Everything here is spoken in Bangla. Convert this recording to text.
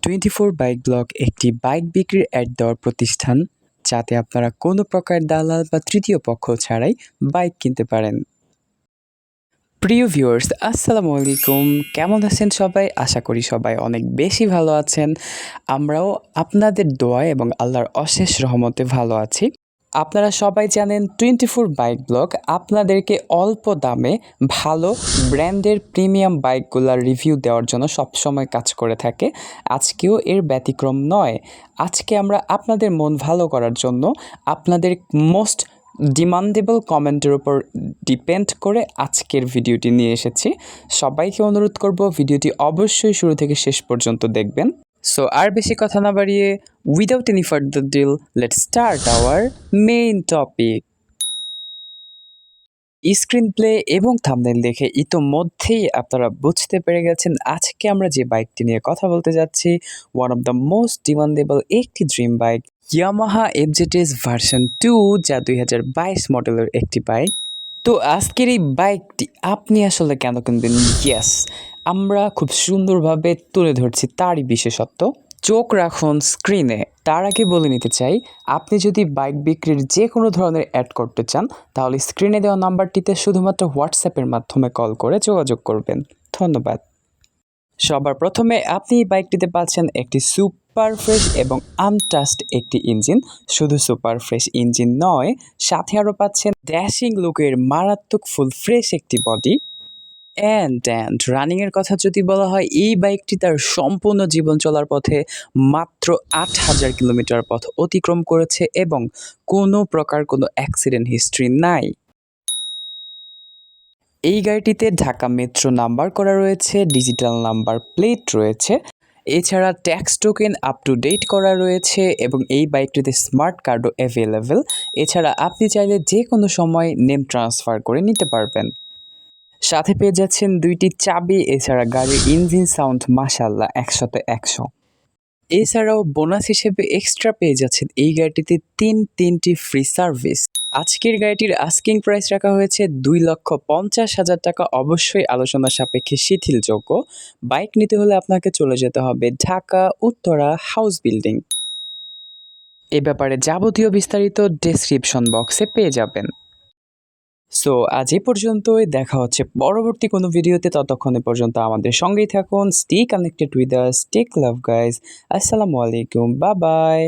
24 বাইক ব্লগ একটি বাইক বিক্রির অ্যাড দেওয়ার প্রতিষ্ঠান, যাতে আপনারা কোনো প্রকার দালাল বা তৃতীয় পক্ষ ছাড়াই বাইক কিনতে পারেন। প্রিয় ভিউয়ার্স, আসসালামু আলাইকুম। কেমন আছেন সবাই? আশা করি সবাই অনেক বেশি ভালো আছেন। আমরাও আপনাদের দোয়ায় এবং আল্লাহর অশেষ রহমতে ভালো আছি। আপনারা সবাই জানেন 24 বাইক ব্লগ আপনাদেরকে অল্প দামে ভালো ব্র্যান্ডের প্রিমিয়াম বাইকগুলোর রিভিউ দেওয়ার জন্য সবসময় কাজ করে থাকে। আজকেও এর ব্যতিক্রম নয়। আজকে আমরা আপনাদের মন ভালো করার জন্য আপনাদের মোস্ট ডিমান্ডেবল কমেন্টের উপর ডিপেন্ড করে আজকের ভিডিওটি নিয়ে এসেছি। সবাইকে অনুরোধ করব ভিডিওটি অবশ্যই শুরু থেকে শেষ পর্যন্ত দেখবেন। সো আর বেশি কথা না বাড়িয়ে, without any further deal, let's start our main topic. Screen play এবং থাম্বনেল দেখে ইতোমধ্যেই আপনারা বুঝতে পেরে গেছেন আজকে আমরা যে বাইকটি নিয়ে কথা বলতে যাচ্ছি, one of the most demandable একটি dream bike, Yamaha FZS version 2, যা 2022 মডেলের একটি বাইক। তো আজকের এই বাইকটি আপনি আসলে কেন কিনবেন? ইয়েস, আমরা খুব সুন্দরভাবে তুলে ধরছি তারই বিশেষত্ব। চোখ রাখুন স্ক্রিনে। তার আগে বলে নিতে চাই, আপনি যদি বাইক বিক্রির যে কোনো ধরনের অ্যাড করতে চান, তাহলে স্ক্রিনে দেওয়া নাম্বারটিতে শুধুমাত্র হোয়াটসঅ্যাপের মাধ্যমে কল করে যোগাযোগ করবেন। ধন্যবাদ। সবার প্রথমে আপনি এই বাইকটিতে পাচ্ছেন একটি সুপার ফ্রেশ এবং আনটাস্ট একটি ইঞ্জিন। শুধু সুপার ফ্রেশ ইঞ্জিন নয়, সাথে আরও পাচ্ছেন ড্যাশিং লুকের মারাত্মক ফুল ফ্রেশ একটি বডি। অ্যান্ড রানিংয়ের কথা যদি বলা হয়, এই বাইকটি তার সম্পূর্ণ জীবন চলার পথে মাত্র ৮,০০০ কিলোমিটার পথ অতিক্রম করেছে এবং কোনো প্রকার কোনো অ্যাক্সিডেন্ট হিস্ট্রি নাই। এই গাড়িটিতে ঢাকা মেট্রো নাম্বার করা রয়েছে, ডিজিটাল নাম্বার প্লেট রয়েছে, এছাড়া tax token up to date করা রয়েছে এবং এই বাইকটিতে স্মার্ট কার্ডও অ্যাভেলেবেল। এছাড়া আপনি চাইলে যে কোনো সময় নেম ট্রান্সফার করে নিতে পারবেন। সাথে পেয়ে যাচ্ছেন 2টি চাবি, এছাড়া গাড়ির ইঞ্জিন সাউন্ড মাশাআল্লাহ 100তে 100। এছাড়াও বোনাস হিসেবে এক্সট্রা পেয়ে যাচ্ছেন এই গাড়িটিতে তিনটি ফ্রি সার্ভিস। আজকের গাড়িটির আস্কিং প্রাইস রাখা হয়েছে 2,50,000 টাকা, অবশ্যই আলোচনা সাপেক্ষে শিথিলযোগ্য। বাইক নিতে হলে আপনাকে চলে যেতে হবে ঢাকা উত্তরা হাউস বিল্ডিং। এ ব্যাপারে যাবতীয় বিস্তারিত ডেসক্রিপশন বক্সে পেয়ে যাবেন। সো আজ এই পর্যন্তই, দেখা হচ্ছে পরবর্তী কোনো ভিডিওতে। ততক্ষণে পর্যন্ত আমাদের সঙ্গেই থাকুন। Stay connected with us, take love guys. আসসালামু আলাইকুম, বাই বাই।